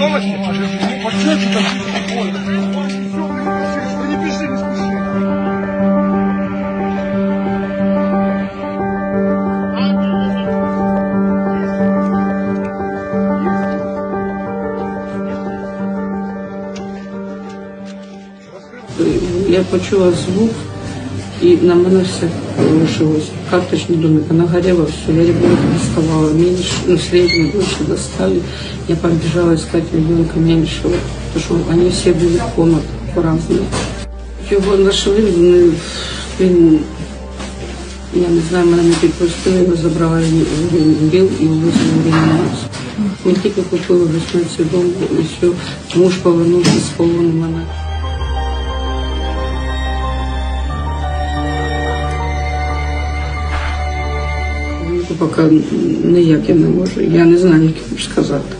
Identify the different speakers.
Speaker 1: новости? Почему такие? Не пиши, не спеши.
Speaker 2: Я почула звук, и на мене все рушилось. Карточный домик, она горела, все. Я ребенка доставала меньше, среднюю дочь достали. Я побежала искать ребенка меньшего, потому что они все были в комнатах по-разному. Його нашли, я не знаю, мене не підпустили, його забрали, він бив і увезли в реанімацію. Ми тільки купили весну дом, і все, муж повернувся з полону мене. Поки ніяк я не можу, я не знаю, як їм сказати.